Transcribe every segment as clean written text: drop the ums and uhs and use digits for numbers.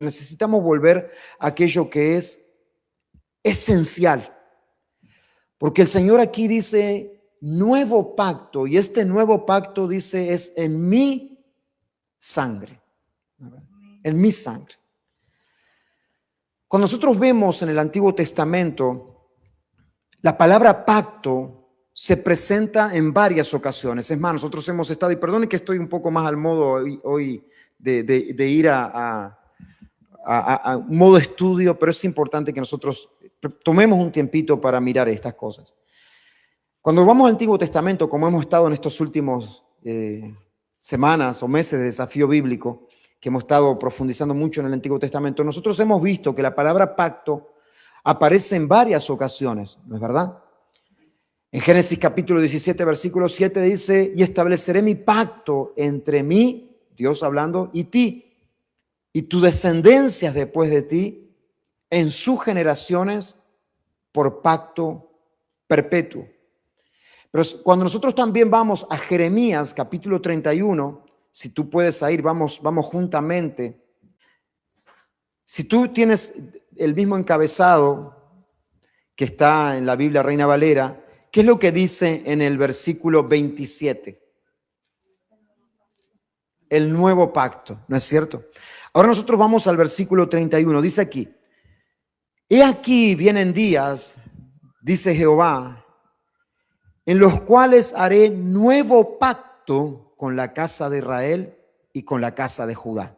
Necesitamos volver a aquello que es esencial. Porque el Señor aquí dice nuevo pacto, y este nuevo pacto dice es en mi sangre. En mi sangre. Cuando nosotros vemos en el Antiguo Testamento, la palabra pacto se presenta en varias ocasiones. Es más, nosotros hemos estado, y perdone que estoy un poco más al modo hoy de ir a un modo estudio, pero es importante que nosotros tomemos un tiempito para mirar estas cosas. Cuando vamos al Antiguo Testamento, como hemos estado en estos últimos semanas o meses de desafío bíblico, que hemos estado profundizando mucho en el Antiguo Testamento, nosotros hemos visto que la palabra pacto aparece en varias ocasiones, ¿no es verdad? En Génesis capítulo 17, versículo 7 dice, y estableceré mi pacto entre mí, Dios hablando, y ti, y tus descendencias después de ti, en sus generaciones, por pacto perpetuo. Pero cuando nosotros también vamos a Jeremías capítulo 31, si tú puedes ir, vamos juntamente. Si tú tienes el mismo encabezado que está en la Biblia Reina Valera, ¿qué es lo que dice en el versículo 27? El nuevo pacto, ¿no es cierto? Ahora nosotros vamos al versículo 31. Dice aquí, he aquí vienen días, dice Jehová, en los cuales haré nuevo pacto con la casa de Israel y con la casa de Judá.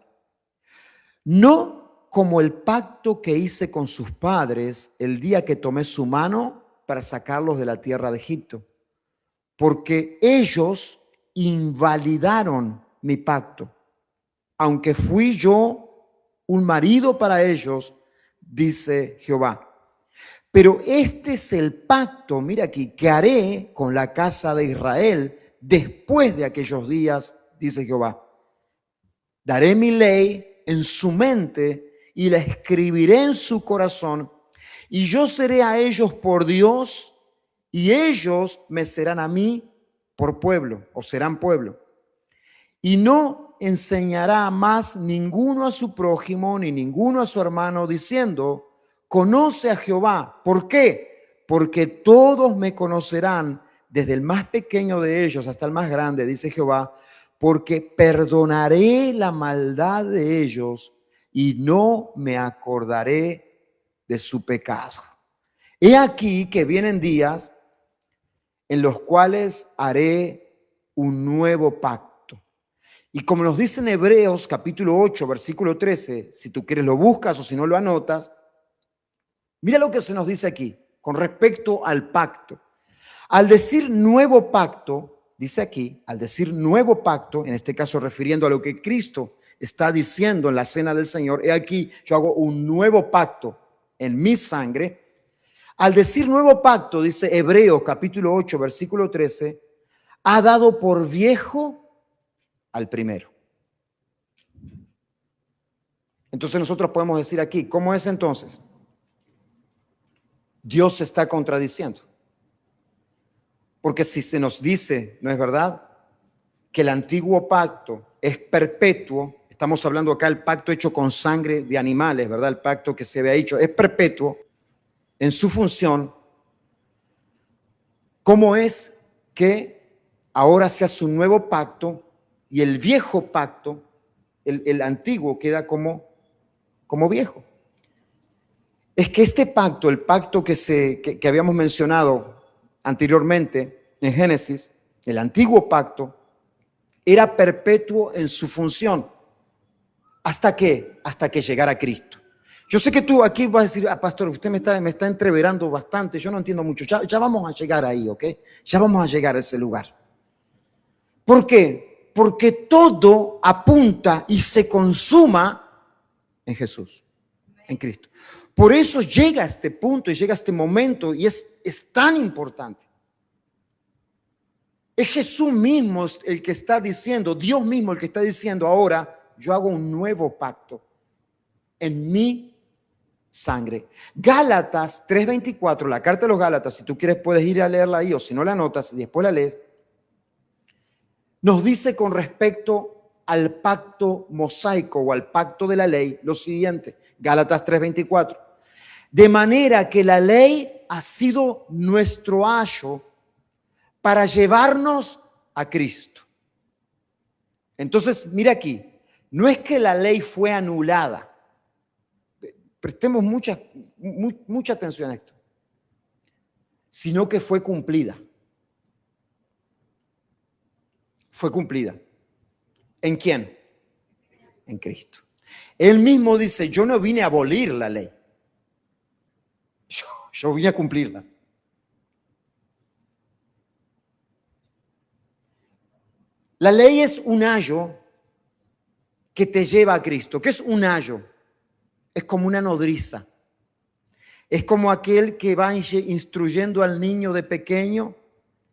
No como el pacto que hice con sus padres el día que tomé su mano para sacarlos de la tierra de Egipto, porque ellos invalidaron mi pacto, aunque fui yo un marido para ellos, dice Jehová. Pero este es el pacto, mira aquí, que haré con la casa de Israel después de aquellos días, dice Jehová. Daré mi ley en su mente y la escribiré en su corazón, y yo seré a ellos por Dios, y ellos me serán a mí por pueblo, o serán pueblo. Y no enseñará más ninguno a su prójimo, ni ninguno a su hermano, diciendo, conoce a Jehová. ¿Por qué? Porque todos me conocerán, desde el más pequeño de ellos hasta el más grande, dice Jehová, porque perdonaré la maldad de ellos y no me acordaré de su pecado. He aquí que vienen días en los cuales haré un nuevo pacto. Y como nos dice en Hebreos capítulo 8, versículo 13, si tú quieres lo buscas o si no lo anotas, mira lo que se nos dice aquí con respecto al pacto. Al decir nuevo pacto, dice aquí, al decir nuevo pacto, en este caso refiriendo a lo que Cristo está diciendo en la cena del Señor, he aquí, yo hago un nuevo pacto en mi sangre. Al decir nuevo pacto, dice Hebreos capítulo 8, versículo 13, ha dado por viejo al primero. Entonces nosotros podemos decir aquí, ¿cómo es entonces? Dios se está contradiciendo. Porque si se nos dice, ¿no es verdad?, que el antiguo pacto es perpetuo, estamos hablando acá del pacto hecho con sangre de animales, ¿verdad? El pacto que se había hecho es perpetuo en su función. ¿Cómo es que ahora se hace un nuevo pacto y el viejo pacto, el antiguo, queda como viejo? Es que este pacto, el pacto que habíamos mencionado anteriormente en Génesis, el antiguo pacto, era perpetuo en su función. ¿Hasta qué? Hasta que llegara Cristo. Yo sé que tú aquí vas a decir, pastor, usted me está entreverando bastante, yo no entiendo mucho. Ya vamos a llegar ahí, ¿ok? Ya vamos a llegar a ese lugar. ¿Por qué? Porque todo apunta y se consuma en Jesús, en Cristo. Por eso llega a este punto y llega a este momento y es tan importante. Es Jesús mismo el que está diciendo, Dios mismo el que está diciendo ahora, yo hago un nuevo pacto en mi sangre. Gálatas 3:24, la carta de los Gálatas, si tú quieres puedes ir a leerla ahí o si no la anotas y después la lees, nos dice con respecto al pacto mosaico o al pacto de la ley lo siguiente, Gálatas 3:24. De manera que la ley ha sido nuestro ayo para llevarnos a Cristo. Entonces, mira aquí, no es que la ley fue anulada. Prestemos mucha atención a esto. Sino que fue cumplida. Fue cumplida. ¿En quién? En Cristo. Él mismo dice, yo no vine a abolir la ley. Yo vine a cumplirla. La ley es un ayo que te lleva a Cristo. ¿Qué es un ayo? Es como una nodriza. Es como aquel que va instruyendo al niño de pequeño,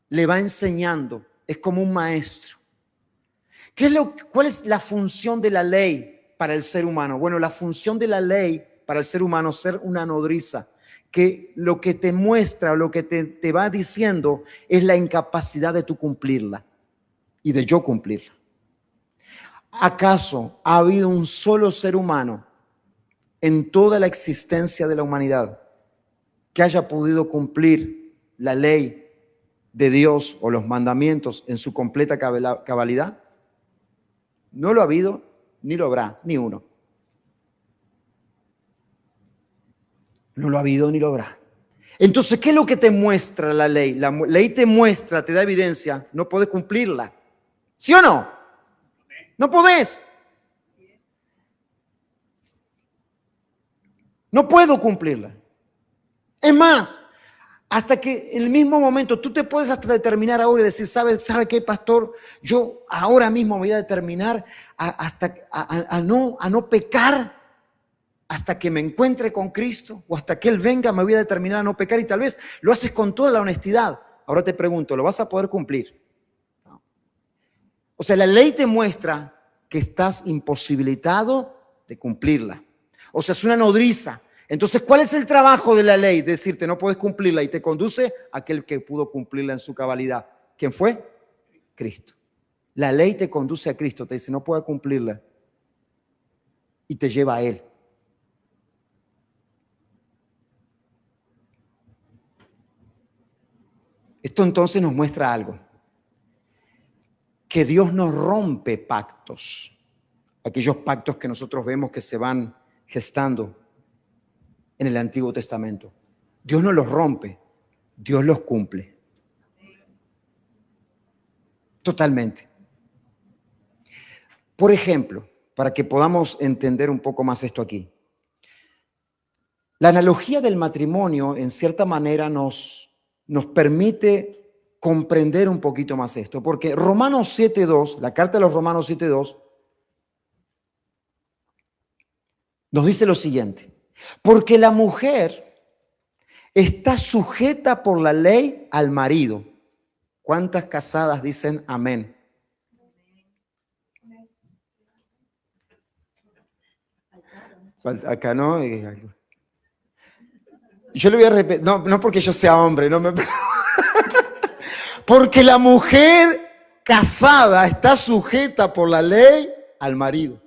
le va enseñando. Es como un maestro. ¿Cuál es la función de la ley para el ser humano? Bueno, la función de la ley para el ser humano es ser una nodriza, que lo que te muestra, lo que te va diciendo es la incapacidad de tú cumplirla y de yo cumplirla. ¿Acaso ha habido un solo ser humano en toda la existencia de la humanidad que haya podido cumplir la ley de Dios o los mandamientos en su completa cabalidad? No lo ha habido, ni lo habrá, ni uno. No lo ha habido, ni lo habrá. Entonces, ¿qué es lo que te muestra la ley? La ley te muestra, te da evidencia, no podés cumplirla. ¿Sí o no? No podés. No puedo cumplirla. Es más, hasta que en el mismo momento tú te puedes hasta determinar ahora y decir, ¿sabe qué, pastor? Yo ahora mismo voy a determinar a no pecar hasta que me encuentre con Cristo o hasta que Él venga me voy a determinar a no pecar y tal vez lo haces con toda la honestidad. Ahora te pregunto, ¿lo vas a poder cumplir? No. O sea, la ley te muestra que estás imposibilitado de cumplirla. O sea, es una nodriza. Entonces, ¿cuál es el trabajo de la ley? Decirte, no puedes cumplirla y te conduce a aquel que pudo cumplirla en su cabalidad. ¿Quién fue? Cristo. La ley te conduce a Cristo, te dice, no puedes cumplirla y te lleva a Él. Esto entonces nos muestra algo, que Dios no rompe pactos, aquellos pactos que nosotros vemos que se van gestando en el Antiguo Testamento. Dios no los rompe, Dios los cumple. Totalmente. Por ejemplo, para que podamos entender un poco más esto aquí, la analogía del matrimonio en cierta manera nos permite comprender un poquito más esto, porque Romanos 7:2, la carta de los Romanos 7:2, nos dice lo siguiente: porque la mujer está sujeta por la ley al marido. ¿Cuántas casadas dicen amén? Acá no. Yo le voy a repetir, no porque yo sea hombre, no me... Porque la mujer casada está sujeta por la ley al marido.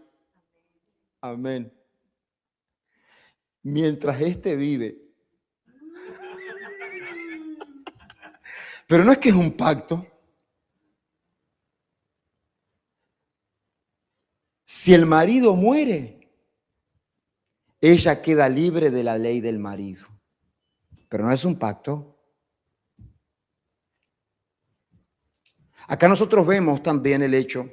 Amén. Mientras éste vive. Pero no es que es un pacto. Si el marido muere, ella queda libre de la ley del marido. Pero no es un pacto. Acá nosotros vemos también el hecho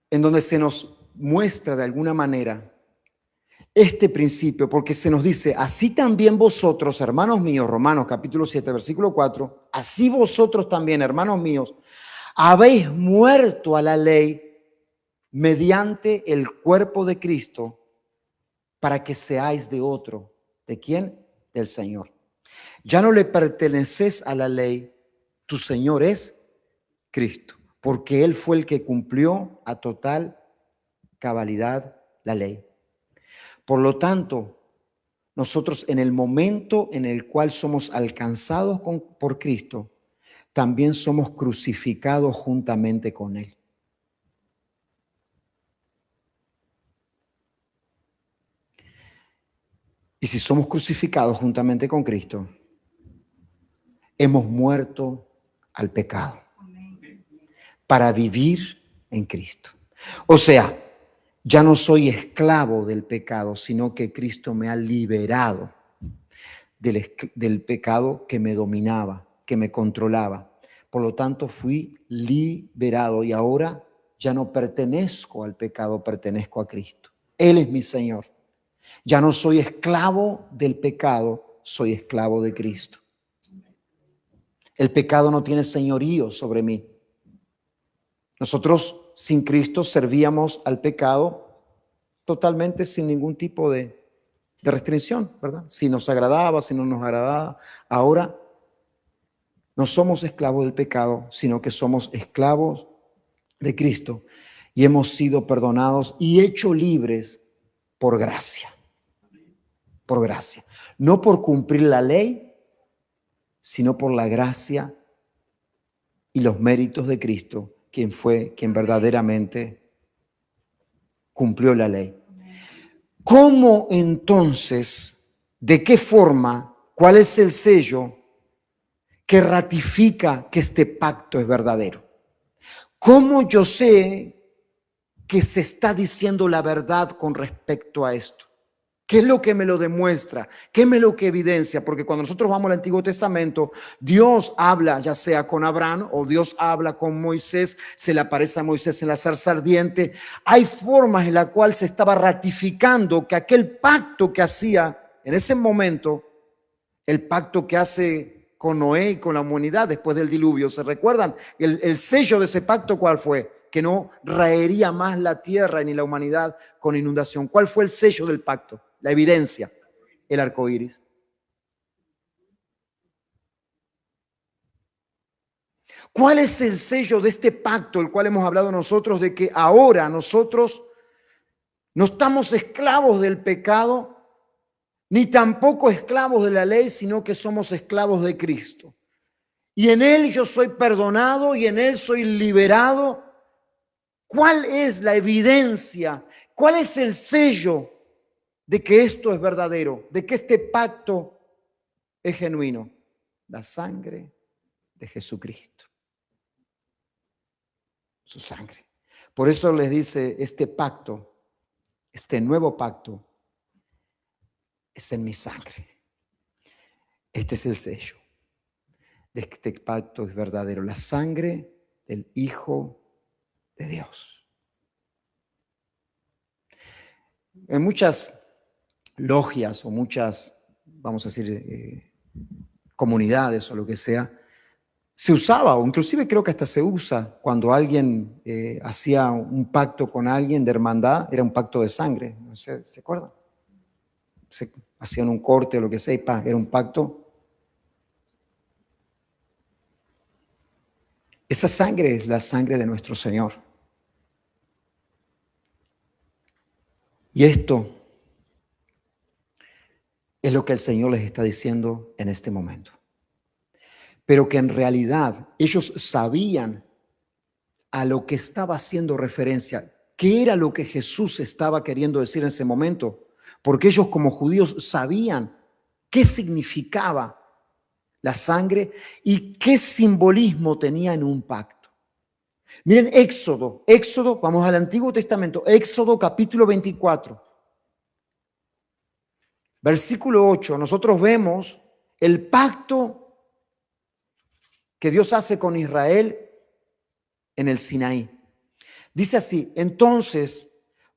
en donde se nos muestra de alguna manera este principio, porque se nos dice, así también vosotros, hermanos míos, Romanos capítulo 7, versículo 4, así vosotros también, hermanos míos, habéis muerto a la ley mediante el cuerpo de Cristo para que seáis de otro. ¿De quién? Del Señor. Ya no le perteneces a la ley, tu Señor es Cristo, porque Él fue el que cumplió a total cabalidad la ley. Por lo tanto, nosotros en el momento en el cual somos alcanzados por Cristo, también somos crucificados juntamente con Él. Y si somos crucificados juntamente con Cristo, hemos muerto al pecado para vivir en Cristo. O sea, ya no soy esclavo del pecado, sino que Cristo me ha liberado del pecado que me dominaba, que me controlaba. Por lo tanto, fui liberado y ahora ya no pertenezco al pecado, pertenezco a Cristo. Él es mi Señor. Ya no soy esclavo del pecado, soy esclavo de Cristo. El pecado no tiene señorío sobre mí. Nosotros sin Cristo servíamos al pecado totalmente sin ningún tipo de restricción, ¿verdad? Si nos agradaba, si no nos agradaba. Ahora no somos esclavos del pecado, sino que somos esclavos de Cristo y hemos sido perdonados y hechos libres por gracia. Por gracia. No por cumplir la ley, sino por la gracia y los méritos de Cristo, quien verdaderamente cumplió la ley. ¿Cómo entonces, de qué forma, cuál es el sello que ratifica que este pacto es verdadero? ¿Cómo yo sé que se está diciendo la verdad con respecto a esto? ¿Qué es lo que me lo demuestra? ¿Qué es lo que evidencia? Porque cuando nosotros vamos al Antiguo Testamento, Dios habla ya sea con Abraham o Dios habla con Moisés, se le aparece a Moisés en la zarza ardiente. Hay formas en las cuales se estaba ratificando que aquel pacto que hacía en ese momento, el pacto que hace con Noé y con la humanidad después del diluvio, ¿se recuerdan? El sello de ese pacto, ¿cuál fue? Que no raería más la tierra ni la humanidad con inundación. ¿Cuál fue el sello del pacto? La evidencia, el arco iris. ¿Cuál es el sello de este pacto, el cual hemos hablado nosotros, de que ahora nosotros no estamos esclavos del pecado, ni tampoco esclavos de la ley, sino que somos esclavos de Cristo? Y en Él yo soy perdonado y en Él soy liberado. ¿Cuál es la evidencia? ¿Cuál es el sello de que esto es verdadero, de que este pacto es genuino? La sangre de Jesucristo. Su sangre. Por eso les dice, este pacto, este nuevo pacto, es en mi sangre. Este es el sello de que este pacto es verdadero. La sangre del Hijo de Dios. En muchas logias o muchas, vamos a decir, comunidades o lo que sea, se usaba, o inclusive creo que hasta se usa, cuando alguien hacía un pacto con alguien de hermandad, era un pacto de sangre, no sé, ¿se acuerdan? Se hacían un corte o lo que sea y era un pacto. Esa sangre es la sangre de nuestro Señor. Y esto es lo que el Señor les está diciendo en este momento. Pero que en realidad ellos sabían a lo que estaba haciendo referencia, qué era lo que Jesús estaba queriendo decir en ese momento, porque ellos como judíos sabían qué significaba la sangre y qué simbolismo tenía en un pacto. Miren, Éxodo, vamos al Antiguo Testamento, Éxodo capítulo 24, versículo 8, nosotros vemos el pacto que Dios hace con Israel en el Sinaí. Dice así: entonces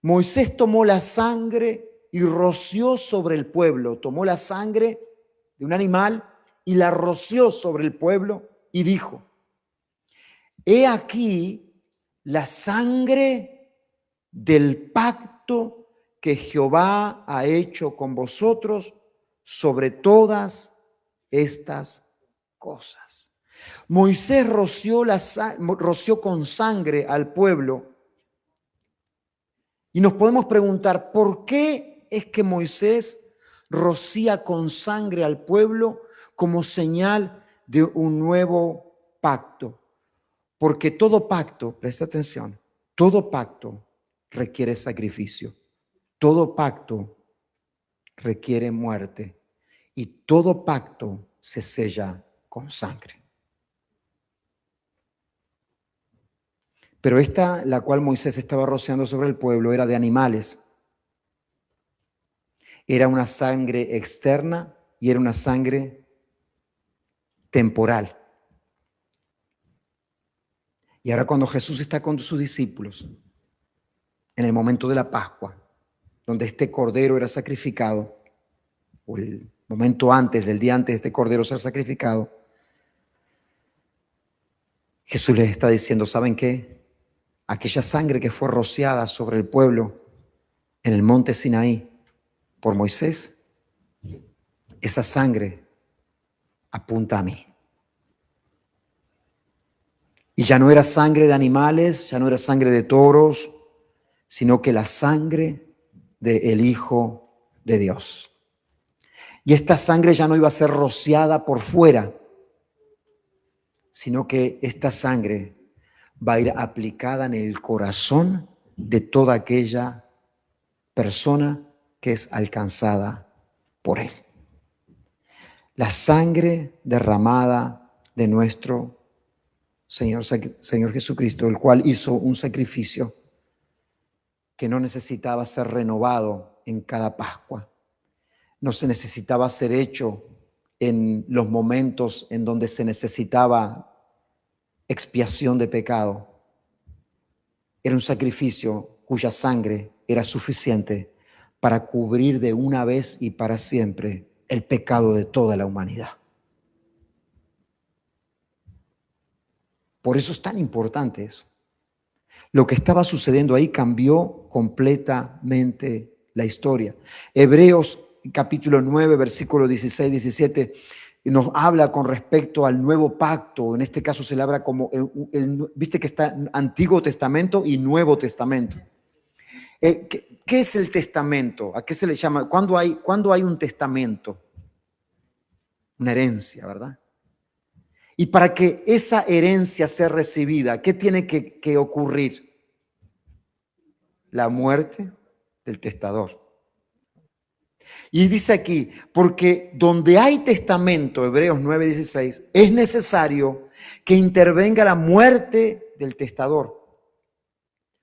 Moisés tomó la sangre y roció sobre el pueblo. Tomó la sangre de un animal y la roció sobre el pueblo y dijo: he aquí la sangre del pacto que Jehová ha hecho con vosotros sobre todas estas cosas. Moisés roció con sangre al pueblo. Y nos podemos preguntar, ¿por qué es que Moisés rocía con sangre al pueblo como señal de un nuevo pacto, porque todo pacto, presta atención, todo pacto requiere sacrificio, todo pacto requiere muerte y todo pacto se sella con sangre. Pero esta, la cual Moisés estaba rociando sobre el pueblo, era de animales. Era una sangre externa y era una sangre temporal. Y ahora cuando Jesús está con sus discípulos, en el momento de la Pascua, donde este cordero era sacrificado, o el momento antes, el día antes de este cordero ser sacrificado, Jesús les está diciendo, ¿saben qué? Aquella sangre que fue rociada sobre el pueblo en el monte Sinaí por Moisés, esa sangre apunta a mí. Y ya no era sangre de animales, ya no era sangre de toros, sino que la sangre del Hijo de Dios. Y esta sangre ya no iba a ser rociada por fuera, sino que esta sangre va a ir aplicada en el corazón de toda aquella persona que es alcanzada por Él. La sangre derramada de nuestro Señor Jesucristo, el cual hizo un sacrificio que no necesitaba ser renovado en cada Pascua. No se necesitaba ser hecho en los momentos en donde se necesitaba expiación de pecado. Era un sacrificio cuya sangre era suficiente para cubrir de una vez y para siempre el pecado de toda la humanidad. Por eso es tan importante eso. Lo que estaba sucediendo ahí cambió completamente la historia. Hebreos capítulo 9, versículo 16, 17, nos habla con respecto al nuevo pacto. En este caso se le habla como, viste que está Antiguo Testamento y Nuevo Testamento. ¿Qué es el testamento? ¿A qué se le llama? ¿Cuándo hay un testamento? Una herencia, ¿verdad? Y para que esa herencia sea recibida, ¿qué tiene que ocurrir? La muerte del testador. Y dice aquí, porque donde hay testamento, Hebreos 9:16, es necesario que intervenga la muerte del testador.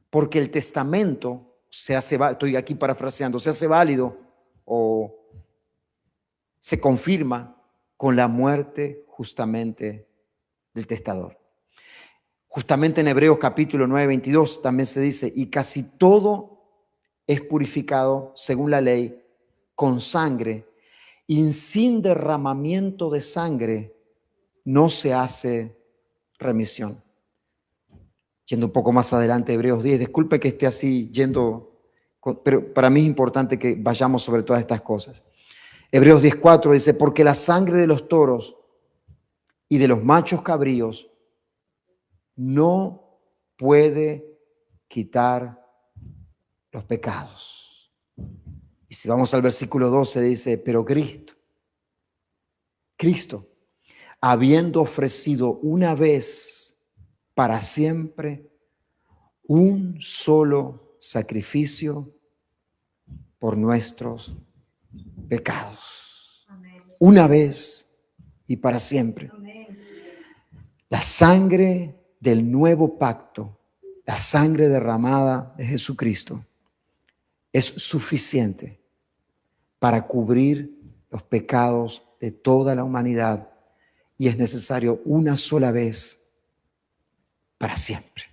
Porque el testamento se hace, estoy aquí parafraseando, se hace válido o se confirma con la muerte justamente del testador. Justamente en Hebreos capítulo 9:22 también se dice, y casi todo es purificado según la ley con sangre, y sin derramamiento de sangre no se hace remisión. Yendo un poco más adelante, Hebreos 10, disculpe que esté así yendo, pero para mí es importante que vayamos sobre todas estas cosas. Hebreos 10:4 dice, porque la sangre de los toros y de los machos cabríos no puede quitar los pecados. Y si vamos al versículo 12 dice, pero Cristo, habiendo ofrecido una vez para siempre un solo sacrificio por nuestros pecados. Amén. Una vez y para siempre. Amén. La sangre del nuevo pacto, la sangre derramada de Jesucristo, es suficiente para cubrir los pecados de toda la humanidad y es necesario una sola vez para siempre.